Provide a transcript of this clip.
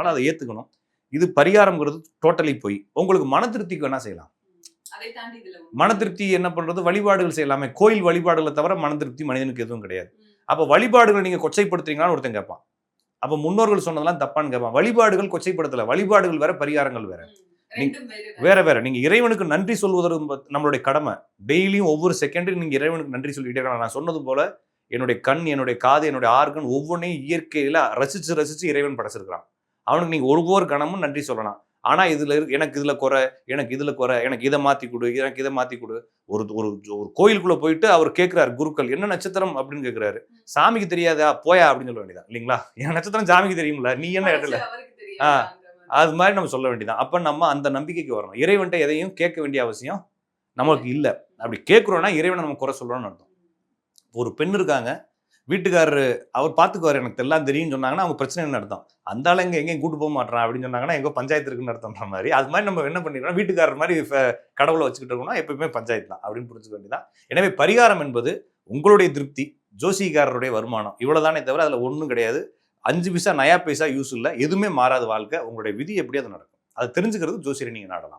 அதனால அதை ஏத்துக்கணும். இது பரிகாரம்ங்கிறது டோட்டலி போய் உங்களுக்கு மன திருப்திக்கு வேணா செய்யலாம். மன திருப்தி என்ன பண்றது, வழிபாடுகள் செய்யலாமே. கோயில் வழிபாடுகளை தவிர மன திருப்தி மனிதனுக்கு எதுவும் கிடையாது. அப்ப வழிபாடுகள் நீங்க கொச்சைப்படுத்துறீங்களான்னு ஒருத்தன் கேட்பான். அப்ப முன்னோர்கள் சொன்னதெல்லாம் தப்பான்னு கேட்பான். வழிபாடுகள் கொச்சைப்படுத்தல, வழிபாடுகள் வேற, பரிகாரங்கள் வேற. வேற வேற. நீங்க இறைவனுக்கு நன்றி சொல்வதற்கு நம்மளுடைய கடமை. டெய்லியும் ஒவ்வொரு செகண்டும் நீங்க இறைவனுக்கு நன்றி சொல்லிட்டே இருக்கலாம். நான் சொன்னது போல என்னுடைய கண், என்னுடைய காது, என்னுடைய ஆர்கன் ஒவ்வொன்றையும் இயற்கையில ரசிச்சு ரசிச்சு இறைவன் படைச்சிருக்கிறான். அவனுக்கு நீங்க ஒவ்வொரு கணமும் நன்றி சொல்லலாம். ஆனா இதுல எனக்கு இதுல குறை, எனக்கு இதுல குறை, எனக்கு இதை மாத்தி கொடு, எனக்கு இதை மாத்தி கொடு. ஒரு ஒரு ஒரு கோயிலுக்குள்ள போயிட்டு அவர் கேட்கிறாரு, குருக்கள் என்ன நட்சத்திரம் அப்படின்னு கேட்கிறாரு. சாமிக்கு தெரியாதா, போயா அப்படின்னு சொல்ல வேண்டியதான் இல்லைங்களா? என் நட்சத்திரம் சாமிக்கு தெரியும்ல, நீ என்ன இடத்துல அது மாதிரி நம்ம சொல்ல வேண்டியதான். அப்ப நம்ம அந்த நம்பிக்கைக்கு வரணும். இறைவன்ட்ட எதையும் கேட்க வேண்டிய அவசியம் நமக்கு இல்ல. அப்படி கேட்கிறோம்னா இறைவனை நம்ம குறை சொல்றோம்னு அர்த்தம். ஒரு பெண் இருக்காங்க, வீட்டுக்காரரு அவர் பார்த்துக்குவார், எனக்கு எல்லாம் தெரியும்னு சொன்னாங்கன்னா அவங்க பிரச்சனைன்னு அர்த்தம். அந்த ஆள் எங்கேயும் கூட்டு போக மாட்டான் அப்படின்னு சொன்னாங்கன்னா எங்கோ பஞ்சாயத்து இருக்குன்னு அர்த்தம்ன்ற மாதிரி. அது மாதிரி நம்ம என்ன பண்ணிக்கிறோம், வீட்டுக்காரர் மாதிரி கடவுளை வச்சுக்கிட்டு இருக்கோம்னா எப்பவுமே பஞ்சாயத்து தான் அப்படின்னு புரிஞ்சுக்க வேண்டியதான். எனவே பரிகாரம் என்பது உங்களுடைய திருப்தி, ஜோசிகாரருடைய வருமானம், இவ்வளவுதானே தவிர அதுல ஒன்றும் கிடையாது. 5 பைசா நயா பைசா யூஸ் இல்லை. எதுவுமே மாறாத வாழ்க்கை. உங்களுடைய விதி எப்படி அது நடக்கும், அதை தெரிஞ்சுக்கிறது ஜோசியரை நீங்க நாடலாம்.